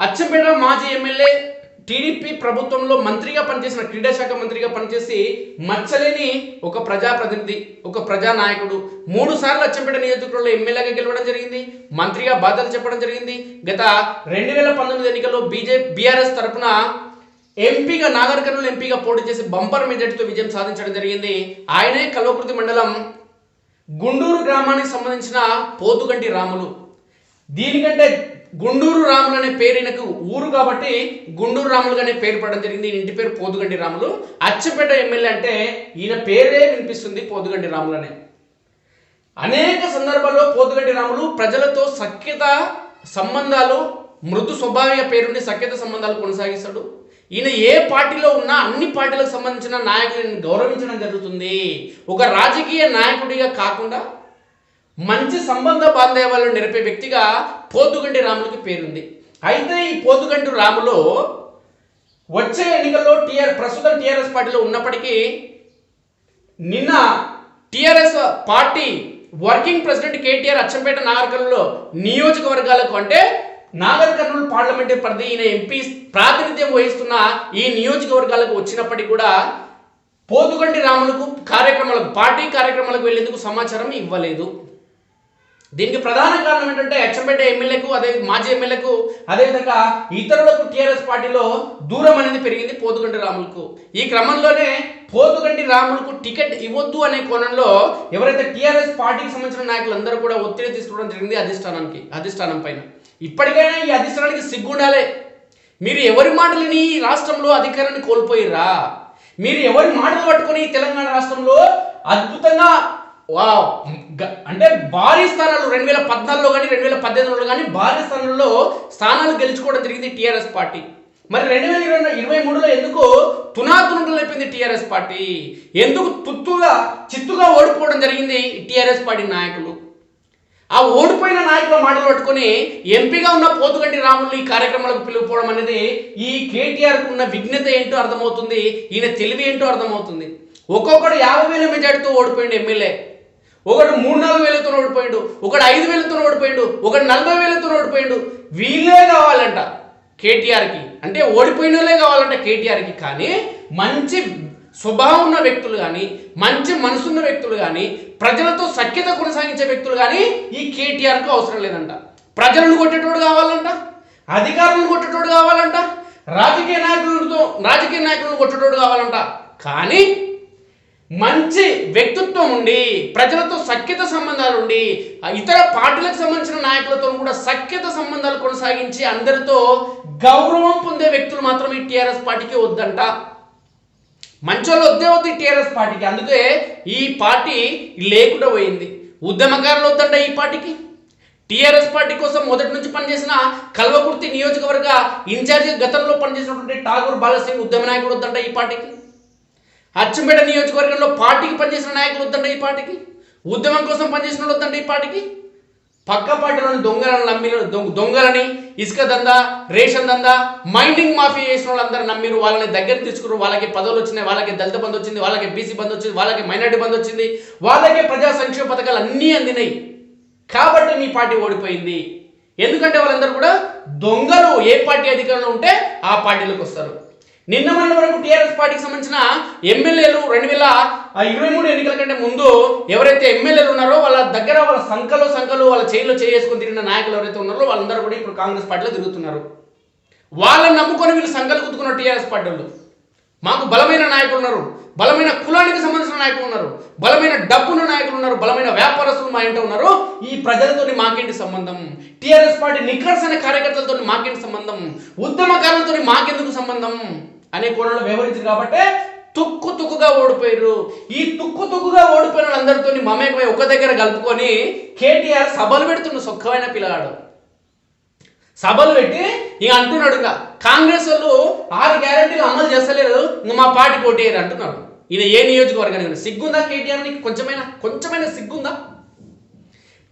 అచ్చంపేట మాజీ MLA TDP ప్రభుత్వంలో మంత్రిగా పనిచేసిన క్రీడా శాఖ మంత్రిగా పనిచేసి మచ్చలేని ఒక ప్రజాప్రతినిధి, ఒక ప్రజానాయకుడు 3 సార్లు అచ్చంపేట నియోజకవర్గంలో ఎమ్మెల్యేగా గెలవడం జరిగింది. మంత్రిగా బాధ్యతలు చెప్పడం జరిగింది. గత 2019 ఎన్నికల్లో బీఆర్ఎస్ తరఫున ఎంపీగా నాగర్ కర్నూలు ఎంపీగా పోటీ చేసి బంపర్ మెజార్టీతో విజయం సాధించడం జరిగింది. ఆయనే కల్వకుర్తి మండలం గుండూరు గ్రామానికి సంబంధించిన పోతుగంటి రాములు. దీనికంటే గుండూరు రాములు అనే పేరు ఈయనకు ఊరు కాబట్టి గుండూరు రాములు అనే పేరు పడడం జరిగింది. ఇంటి పేరు పోతుగంటి రాములు. అచ్చంపేట ఎమ్మెల్యే అంటే ఈయన పేరే వినిపిస్తుంది, పోతుగంటి రాములు అనే. అనేక సందర్భాల్లో పోతుగంటి రాములు ప్రజలతో సఖ్యత సంబంధాలు, మృదు స్వభావిక పేరుండి సఖ్యత సంబంధాలు కొనసాగిస్తాడు. ఈయన ఏ పార్టీలో ఉన్నా అన్ని పార్టీలకు సంబంధించిన నాయకులను గౌరవించడం జరుగుతుంది. ఒక రాజకీయ నాయకుడిగా కాకుండా మంచి సంబంధ బాంధవ్యాలను నిలిపే వ్యక్తిగా పోతుగంటి రాములకి పేరుంది. అయితే ఈ పోతుగంటి రాములు వచ్చే ఎన్నికల్లో ప్రస్తుతం టీఆర్ఎస్ పార్టీలో ఉన్నప్పటికీ నిన్న TRS party working president KTR Achampet Nagar Kurnool నియోజకవర్గాలకు అంటే నాగర్ కర్నూలు పార్లమెంటరీ పరిధి ఈయన ఎంపీ ప్రాతినిధ్యం వహిస్తున్న ఈ నియోజకవర్గాలకు వచ్చినప్పటికీ కూడా పోతుగంటి రాములకు పార్టీ కార్యక్రమాలకు వెళ్లేందుకు సమాచారం ఇవ్వలేదు. దీనికి ప్రధాన కారణం ఏంటంటే అచ్చంపేట ఎమ్మెల్యేకు అదే మాజీ ఎమ్మెల్యేకు అదేవిధంగా ఇతరులకు టీఆర్ఎస్ పార్టీలో దూరం అనేది పెరిగింది పోతుగంటి రాములకు. ఈ క్రమంలోనే పోతుగంటి రాములకు టికెట్ ఇవ్వద్దు అనే కోణంలో ఎవరైతే టీఆర్ఎస్ పార్టీకి సంబంధించిన నాయకులందరూ కూడా ఒత్తిడి తీసుకోవడం జరిగింది అధిష్టానం పైన. ఇప్పటికైనా ఈ అధిష్టానానికి సిగ్గుండాలే. మీరు ఎవరి మాటలని ఈ రాష్ట్రంలో అధికారాన్ని కోల్పోయిరా? మీరు ఎవరి మాటలు పట్టుకొని తెలంగాణ రాష్ట్రంలో అద్భుతంగా అంటే భారీ స్థానాలు 2014లో కానీ 2018లో కానీ భారీ స్థానాలు గెలుచుకోవడం జరిగింది టీఆర్ఎస్ పార్టీ. మరి 2023లో ఎందుకు తునాతునకలు అయిపోయింది టీఆర్ఎస్ పార్టీ? ఎందుకు చిత్తుగా ఓడిపోవడం జరిగింది టీఆర్ఎస్ పార్టీ నాయకులు? ఆ ఓడిపోయిన నాయకుల మాటలు పట్టుకొని ఎంపీగా ఉన్న పోతుగంటి రాములు ఈ కార్యక్రమాలకు పిలుపుకోవడం అనేది ఈ కేటీఆర్కు ఉన్న విఘ్నత ఏంటో అర్థమవుతుంది, ఈయన తెలివి ఏంటో అర్థమవుతుంది. ఒక్కొక్కడు 50,000 మెజార్టీతో ఓడిపోయిండు ఎమ్మెల్యే, ఒకడు 3-4 వేలతో ఓడిపోయిండు, ఒకడు 5 వేలతో ఓడిపోయిండు, ఒకడు 40 వేలతో ఓడిపోయిండు. వీళ్ళే కావాలంట కేటీఆర్కి, అంటే ఓడిపోయిన వాళ్ళే కావాలంట కేటీఆర్కి. కానీ మంచి స్వభావం ఉన్న వ్యక్తులు కానీ, మంచి మనసున్న వ్యక్తులు కానీ, ప్రజలతో సఖ్యత కొనసాగించే వ్యక్తులు కానీ ఈ కేటీఆర్కు అవసరం లేదంట. ప్రజలను కొట్టేటోడు కావాలంట, అధికారులను కొట్టేటోడు కావాలంట, రాజకీయ నాయకులను కొట్టేటోడు కావాలంట. కానీ మంచి వ్యక్తిత్వం ఉండి, ప్రజలతో సఖ్యత సంబంధాలు ఉండి, ఇతర పార్టీలకు సంబంధించిన నాయకులతో కూడా సఖ్యత సంబంధాలు కొనసాగించి అందరితో గౌరవం పొందే వ్యక్తులు మాత్రం ఈ టీఆర్ఎస్ పార్టీకి వద్దంట. మంచోళ్ళు వద్దు టీఆర్ఎస్ పార్టీకి. అందుకే ఈ పార్టీ లేకుండా పోయింది. ఉద్యమకారులు వద్దంట ఈ పార్టీకి. టీఆర్ఎస్ పార్టీ కోసం మొదటి నుంచి పనిచేసిన కల్వకుర్తి నియోజకవర్గ ఇన్ఛార్జి గతంలో పనిచేసినటువంటి ఠాగూర్ బాలసింగ్ ఉద్యమ నాయకుడు వద్దంట ఈ పార్టీకి. అచ్చంపేట నియోజకవర్గంలో పార్టీకి పనిచేసిన నాయకులు వద్దంట ఈ పార్టీకి. ఉద్యమం కోసం పనిచేసిన వాళ్ళు వద్దంట ఈ పార్టీకి. పక్క పార్టీలోని దొంగలని ఇసుక దందా, రేషన్ దందా, మైండింగ్ మాఫియా చేసిన వాళ్ళందరూ నమ్మిరు, వాళ్ళని దగ్గర తీసుకున్నారు. వాళ్ళకి పదవులు వచ్చినాయి, వాళ్ళకి దళిత బంధు వచ్చింది, వాళ్ళకి బీసీ బంధు వచ్చింది, వాళ్ళకి మైనార్టీ బంధు వచ్చింది, వాళ్ళకే ప్రజా సంక్షేమ పథకాలు అన్నీ అందినాయి. కాబట్టి మీ పార్టీ ఓడిపోయింది. ఎందుకంటే వాళ్ళందరూ కూడా దొంగలు. ఏ పార్టీ అధికారంలో ఉంటే ఆ పార్టీలోకి వస్తారు. నిన్న మొన్న వరకు టీఆర్ఎస్ పార్టీకి సంబంధించిన ఎమ్మెల్యేలు 2023 ఎన్నికల కంటే ముందు ఎవరైతే ఎమ్మెల్యేలు ఉన్నారో వాళ్ళ దగ్గర వాళ్ళ సంఖలు వాళ్ళ చేయిలో చేసుకొని తిరిగిన నాయకులు ఎవరైతే ఉన్నారో వాళ్ళందరూ కూడా ఇప్పుడు కాంగ్రెస్ పార్టీలో తిరుగుతున్నారు. వాళ్ళని నమ్ముకొని వీళ్ళు సంఖలు కుట్టుకున్న టీఆర్ఎస్ పార్టీ వాళ్ళు. మాకు బలమైన నాయకులు ఉన్నారు, బలమైన కులానికి సంబంధించిన నాయకులు ఉన్నారు, బలమైన డబ్బున్న నాయకులు ఉన్నారు, బలమైన వ్యాపారస్తులు మా ఇంట ఉన్నారు. ఈ ప్రజలతో మాకేంటి సంబంధం? టీఆర్ఎస్ పార్టీ నిఖర్సైన కార్యకర్తలతో మాకేంటి సంబంధం? ఉద్యమకారులతో మాకెందుకు సంబంధం అనే కోణంలో వ్యవహరించారు. కాబట్టి తుక్కుగా ఓడిపోయారు. ఈ తుక్కుగా ఓడిపోయిన వాళ్ళందరితో మమేకమై ఒక దగ్గర కలుపుకొని కేటీఆర్ సభలు పెడుతున్న సొక్కమైన పిల్లగాడు. సభలు పెట్టి ఇక అంటున్నాడు, ఇంకా కాంగ్రెస్ వాళ్ళు 6 గ్యారెంటీలు అమలు చేస్తలేరు, మా పార్టీ పోటీయరు అంటున్నాడు. ఈయన ఏ నియోజకవర్గానికి సిగ్గుందా? కేటీఆర్ నీకు కొంచెమైనా సిగ్గుందా?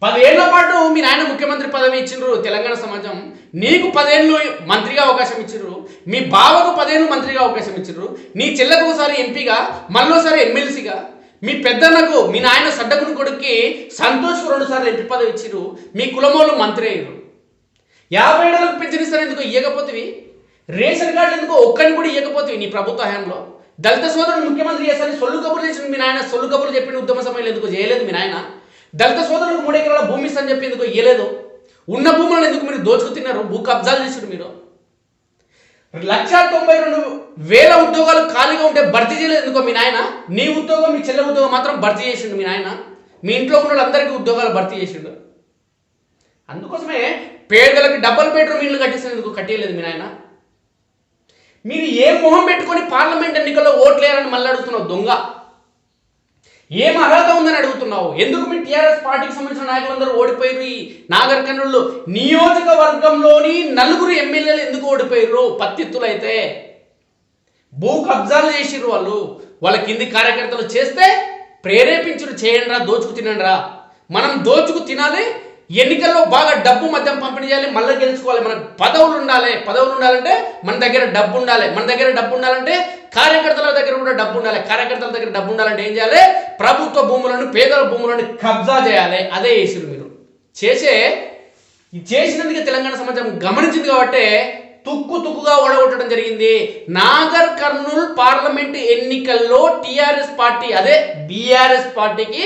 10 ఏళ్ల పాటు మీ నాయన ముఖ్యమంత్రి పదవి ఇచ్చిండ్రు తెలంగాణ సమాజం. నీకు 10 ఏళ్ళు మంత్రిగా అవకాశం ఇచ్చిండ్రు, మీ బావకు 10 ఏళ్ళు మంత్రిగా అవకాశం ఇచ్చిండ్రు, నీ చెల్లెకు ఒకసారి ఎంపీగా, మళ్ళోసారి ఎమ్మెల్సీగా, మీ పెద్దన్నకు మీ నాయన సడ్డకుని కొడుక్కి సంతోష్కు 2 సార్లు ఎంపీ పదవి ఇచ్చిండ్రు, మీ కులమోళ్ళు మంత్రి అయ్యారు. 50 ఏళ్ళకు పెన్షన్ ఇస్తాను ఎందుకు ఇవ్వకపోతేవి? రేషన్ కార్డులు ఎందుకు ఒక్కరిని కూడా ఇవ్వకపోతేవి నీ ప్రభుత్వ హయాంలో? దళిత సోదరుడు ముఖ్యమంత్రి చేస్తారని సొల్లు కబుర్లు చేసిన మీ నాయన, సొల్లు కబుర్లు చెప్పిన ఉద్యమ సమయంలో ఎందుకు చేయలేదు మీ నాయన? దళిత సోదరులకు 3 ఎకరాల భూమి ఇస్తాను చెప్పి ఎందుకు ఇవ్వలేదు? ఉన్న భూములను ఎందుకు మీరు దోచుకు తిన్నారు? భూ కబ్జాలు చేసారు మీరు. 192,000 ఉద్యోగాలు ఖాళీగా ఉంటే భర్తీ చేయలేదు ఎందుకో మీ నాయన? నీ ఉద్యోగం, మీ చెల్లె ఉద్యోగం మాత్రం భర్తీ చేసిండు మీ నాయన. మీ ఇంట్లో ఉన్న వాళ్ళందరికీ ఉద్యోగాలు భర్తీ చేసిండు. అందుకోసమే పేదలకు డబుల్ బెడ్రూమ్ ఇల్లు కట్టించినందుకు కట్టేయలేదు మీ నాయన. మీరు ఏ మొహం పెట్టుకొని పార్లమెంట్ ఎన్నికల్లో ఓట్లేరని మళ్ళీ అడుగుతున్నావు దొంగ? ఏం అర్హత ఉందని అడుగుతున్నావు? ఎందుకు మీ టీఆర్ఎస్ పార్టీకి సంబంధించిన నాయకులందరూ ఓడిపోయారు? ఈ నాగర్ కర్నూలు నియోజకవర్గంలోని 4 ఎమ్మెల్యేలు ఎందుకు ఓడిపోయారు? పత్తిత్తులు అయితే భూ కబ్జాలు చేసిర్రు వాళ్ళు. వాళ్ళ కింది కార్యకర్తలు చేస్తే ప్రేరేపించుడు, చేయండి రా, దోచుకు తినండి రా. మనం దోచుకు తినాలి, ఎన్నికల్లో బాగా డబ్బు మద్యం పంపిణీ చేయాలి, మళ్ళీ గెలుచుకోవాలి. మనకు పదవులు ఉండాలంటే మన దగ్గర డబ్బు ఉండాలి. మన దగ్గర డబ్బు ఉండాలంటే కార్యకర్తల దగ్గర కూడా డబ్బు ఉండాలి. కార్యకర్తల దగ్గర డబ్బు ఉండాలంటే ఏం చేయాలి? ప్రభుత్వ భూములను, పేదల భూములను కబ్జా చేయాలి. అదే చేసిరు మీరు. చేసినందుకే తెలంగాణ సమాజం గమనించింది కాబట్టి తుక్కుగా ఓడగొట్టడం జరిగింది. నాగర్ కర్నూలు పార్లమెంట్ ఎన్నికల్లో టీఆర్ఎస్ పార్టీ, అదే బీఆర్ఎస్ పార్టీకి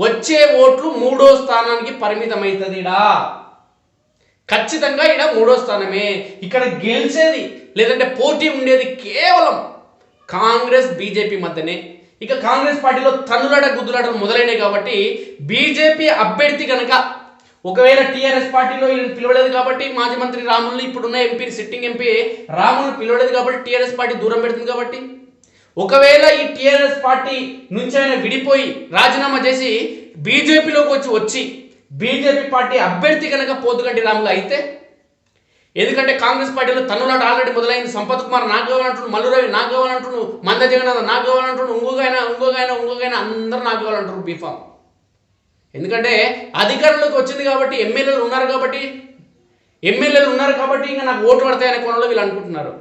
వచ్చే ఓట్లు 3వ స్థానానికి పరిమితమవుతుంది. ఖచ్చితంగా ఇక్కడ 3వ స్థానమే. ఇక్కడ గెలిచేది లేదంటే పోటీ ఉండేది కేవలం కాంగ్రెస్ బీజేపీ మధ్యనే. ఇక కాంగ్రెస్ పార్టీలో తన్నులాట గుద్దులాటలు మొదలైనవి కాబట్టి బీజేపీ అభ్యర్థి కనుక ఒకవేళ టీఆర్ఎస్ పార్టీలో పిలవలేదు కాబట్టి మాజీ మంత్రి రాములు, ఇప్పుడున్న ఎంపీ, సిట్టింగ్ ఎంపీ రాములు పిలవలేదు కాబట్టి టీఆర్ఎస్ పార్టీ దూరం పెడుతుంది కాబట్టి, ఒకవేళ ఈ టీఆర్ఎస్ పార్టీ నుంచి ఆయన విడిపోయి రాజీనామా చేసి బీజేపీలోకి వచ్చి బీజేపీ పార్టీ అభ్యర్థి కనుక పోతుగంటి రాములు అయితే, ఎందుకంటే కాంగ్రెస్ పార్టీలో తన్నులాట ఆల్రెడీ మొదలైంది. సంపత్ కుమార్ నాకు కావాలంటున్నాడు, మల్లు రవి నాకు కావాలంటున్నాడు, మంద జగన్నాథ్ నాకు కావాలంటున్నాడు, ఇంకొకైనా అందరూ నాకు కావాలంటున్నారు బీఫామ్. ఎందుకంటే అధికారంలోకి వచ్చింది కాబట్టి, ఎమ్మెల్యేలు ఉన్నారు కాబట్టి ఇంకా నాకు ఓట్లు పడతాయనే కోణంలో వీళ్ళు అనుకుంటున్నారు.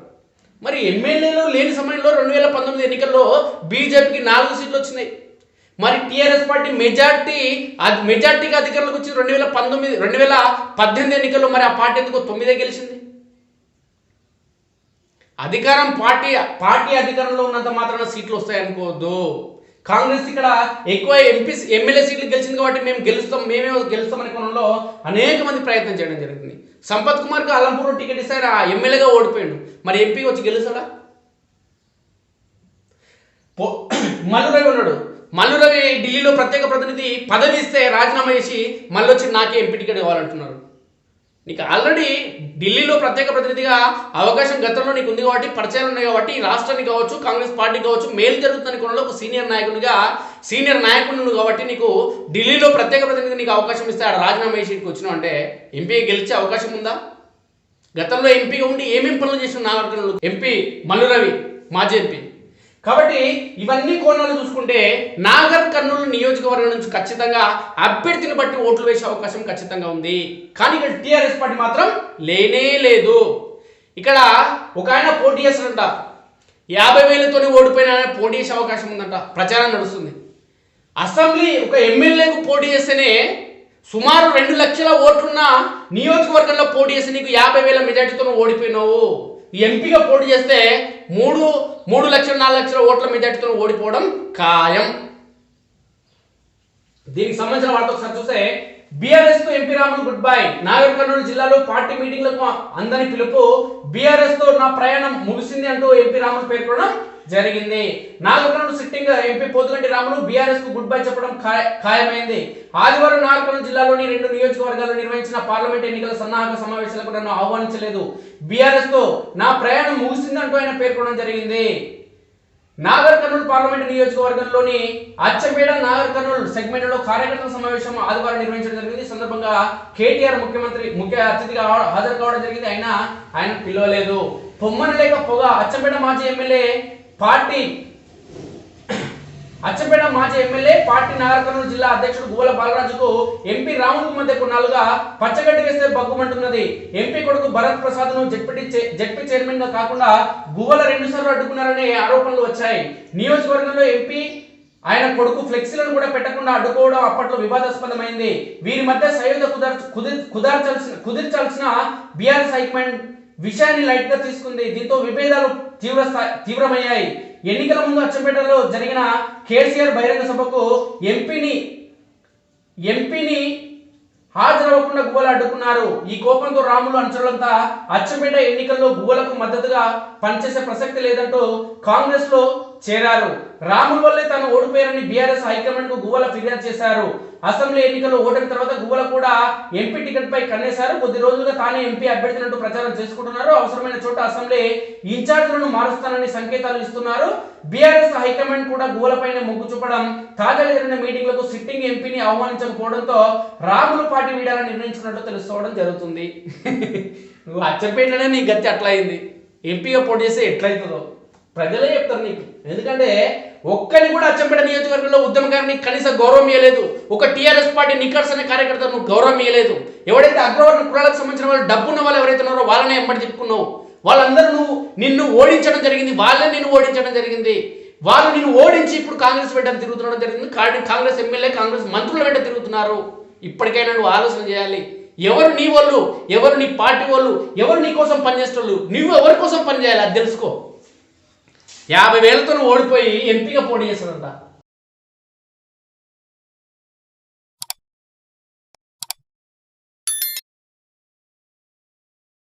మరి ఎమ్మెల్యేలు లేని సమయంలో 2019 ఎన్నికల్లో బీజేపీకి 4 సీట్లు వచ్చినాయి. మరి టీఆర్ఎస్ పార్టీ మెజార్టీగా అధికారంలోకి వచ్చి 2018 ఎన్నికల్లో మరి ఆ పార్టీ ఎందుకు 9 గెలిచింది? అధికారం పార్టీ అధికారంలో ఉన్నంత మాత్రాన సీట్లు వస్తాయనుకోవద్దు. కాంగ్రెస్ ఇక్కడ ఎక్కువ ఎమ్మెల్యే సీట్లు గెలిచింది కాబట్టి మేమే గెలుస్తామనే కోణంలో అనేక మంది ప్రయత్నం చేయడం జరిగింది. సంపత్ కుమార్కి అలంపూర్ టికెట్ ఇస్తే ఆ ఎమ్మెల్యేగా ఓడిపోయాడు, మరి ఎంపీ వచ్చి గెలుస్తాడా? మల్లు రవి ఉన్నాడు, మల్లు రవి ఢిల్లీలో ప్రత్యేక ప్రతినిధి పదవి ఇస్తే రాజీనామా చేసి మళ్ళీ వచ్చి నాకే ఎంపీ టికెట్ కావాలంటున్నారు. నీకు ఆల్రెడీ ఢిల్లీలో ప్రత్యేక ప్రతినిధిగా అవకాశం గతంలో నీకు ఉంది కాబట్టి, పరిచయాలు ఉన్నాయి కాబట్టి, రాష్ట్రానికి కావచ్చు, కాంగ్రెస్ పార్టీకి కావచ్చు మేలు జరుగుతుందని కొనలో ఒక సీనియర్ నాయకుడు కాబట్టి నీకు ఢిల్లీలో ప్రత్యేక ప్రతినిధి నీకు అవకాశం ఇస్తే ఆడ రాజీనామా చేసి వచ్చినావు అంటే ఎంపీ గెలిచే అవకాశం ఉందా? గతంలో ఎంపీగా ఉండి ఏమేమి పనులు చేసిన నాగర్ కర్నూలు ఎంపీ మల్లు రవి, మాజీ ఎంపీ. కాబట్టి ఇవన్నీ కోణాలు చూసుకుంటే నాగర్ కర్నూలు నియోజకవర్గం నుంచి ఖచ్చితంగా అభ్యర్థిని బట్టి ఓట్లు వేసే అవకాశం ఖచ్చితంగా ఉంది. కానీ ఇక్కడ టీఆర్ఎస్ పార్టీ మాత్రం లేనే లేదు. ఇక్కడ ఒక ఆయన పోటీ చేస్తాడంట, 50,000తోనే ఓడిపోయిన ఆయన పోటీ చేసే అవకాశం ఉందంట, ప్రచారం నడుస్తుంది. అసెంబ్లీ ఒక ఎమ్మెల్యేకు పోటీ చేస్తేనే సుమారు 2 లక్షల ఓట్లున్న నియోజకవర్గంలో పోటీ చేస్తే నీకు 50,000 మెజార్టీతో ఓడిపోయినావు. ఎంపీగా పోటీ చేస్తే 3 లక్షల 4 లక్షల ఓట్ల మెజార్టీతో ఓడిపోవడం ఖాయం. దీనికి సంబంధించిన వార్త ఒకసారి చూస్తే, బీఆర్ఎస్ తో MP Ramulu good bye. Nagar Kurnool జిల్లాలో పార్టీ మీటింగ్లకు అందరి పిలుపు. బీఆర్ఎస్ తో నా ప్రయాణం ముగిసింది అంటూ ఎంపీ రాములు పేర్కొనడం జరిగింది. Nagar Kurnool sitting MP Pothuganti Ramulu BRS కు గుడ్ బై చెప్పడం ఖాయమైంది. ఆదివారం నాగర్ కర్నూలు జిల్లాలోని 2 నియోజకవర్గాల్లో నిర్వహించిన పార్లమెంట్ ఎన్నికల సన్నాహక సమావేశాలకు నన్ను ఆహ్వానించలేదు. బీఆర్ఎస్ తో నా ప్రయాణం ముగిసింది అంటూ ఆయన పేర్కొనడం జరిగింది. నాగర్ కర్నూలు పార్లమెంట్ నియోజకవర్గంలోని అచ్చంపేట నాగర్ కర్నూలు సెగ్మెంట్ లో కార్యకర్తల సమావేశం ఆదివారం నిర్వహించడం జరిగింది. ఈ సందర్భంగా కేటీఆర్ ముఖ్య అతిథిగా హాజరు కావడం జరిగింది. ఆయన పిలవలేదు. పొమ్మని లేక పొగ. అచ్చంపేట మాజీ ఎమ్మెల్యే పార్టీ నాగర్ కర్నూలు జిల్లా అధ్యక్షుడు గువ్వల బాలరాజుకు ఎంపీ రాములకు మధ్య కొన్నాళ్ళుగా పచ్చగడ్డి వేస్తే బగ్గుమంటున్నది. ఎంపీ కొడుకు భరత్ ప్రసాద్ ను జెడ్పీ చైర్మన్ గా కాకుండా గువ్వల 2 సార్లు అడ్డుకున్నారనే ఆరోపణలు వచ్చాయి. నియోజకవర్గంలో ఎంపీ ఆయన కొడుకు ఫ్లెక్సీలను కూడా పెట్టకుండా అడ్డుకోవడం అప్పట్లో వివాదాస్పదమైంది. వీరి మధ్య సయోధ్య కుదిర్చాల్సిన బీఆర్ఎస్ హైకమాండ్ విషయాన్ని లైట్ గా తీసుకుంది. దీంతో విభేదాలు తీవ్రమయ్యాయి. ఎన్నికల ముందు అచ్చంపేటలో జరిగిన కేసీఆర్ బహిరంగ సభకు ఎంపీని హాజరవ్వకుండా గువ్వలు అడ్డుకున్నారు. ఈ కోపంతో రాములు అనుచరులంతా అచ్చంపేట ఎన్నికల్లో గువ్వలకు మద్దతుగా పనిచేసే ప్రసక్తి లేదంటూ కాంగ్రెస్ లో చేరారు. రాముల వల్లే తాను ఓడిపోయారని బీఆర్ఎస్ హైకమాండ్ కు గువ్వల ఫిర్యాదు చేశారు. అసెంబ్లీ ఎన్నికల్లో ఓటమి తర్వాత గువ్వల కూడా ఎంపీ టికెట్ పై కన్నేశారు. కొద్ది రోజులుగా తానే ఎంపీ అభ్యర్థినట్టు ప్రచారం చేసుకుంటున్నారు. అవసరమైన చోట అసెంబ్లీ ఇన్ఛార్జీలను మారుస్తానని సంకేతాలు ఇస్తున్నారు. బీఆర్ఎస్ హైకమాండ్ కూడా గువ్వలపైనే మొగ్గు చూపడం, తాజాగా జరిగిన మీటింగ్లకు సిట్టింగ్ ఎంపీని ఆహ్వానించకపోవడంతో రాములు పార్టీ వీడాలని నిర్ణయించుకున్నట్టు తెలుసుకోవడం జరుగుతుంది. నువ్వు అచ్చంపేటనే నీ గతి అట్లా అయింది. ఎంపీగా పోటీ చేస్తే ఎట్లయితుందో ప్రజలే చెప్తారు నీకు. ఎందుకంటే ఒక్కని కూడా అచ్చంపేట నియోజకవర్గంలో ఉద్యమకారిని కనీస గౌరవం ఇవ్వలేదు. ఒక టీఆర్ఎస్ పార్టీ నికర్స్ అనే కార్యకర్తలు నువ్వు గౌరవం ఇవ్వలేదు. ఎవడైతే అగ్రవర్ణ కులాలకు సంబంధించిన వాళ్ళు డబ్బున్న వాళ్ళు ఎవరైతే ఉన్నారో వాళ్ళనే ఎంబడి చెప్పుకున్నావు. వాళ్ళందరూ నిన్ను ఓడించడం జరిగింది. వాళ్ళే నిన్ను ఓడించడం జరిగింది. వాళ్ళు నిన్ను ఓడించి ఇప్పుడు కాంగ్రెస్ వెంట తిరుగుతుండడం జరిగింది. కాంగ్రెస్ ఎమ్మెల్యే, కాంగ్రెస్ మంత్రుల వెంట తిరుగుతున్నారు. ఇప్పటికైనా నువ్వు ఆలోచన చేయాలి. ఎవరు నీ వాళ్ళు, ఎవరు నీ పార్టీ వాళ్ళు, ఎవరు నీ కోసం పనిచేసేవాళ్ళు, నువ్వు ఎవరి కోసం పనిచేయాలి అది తెలుసుకో. 50,000తో ఓడిపోయి ఎంపీగా పోటీ చేస్తాడంట.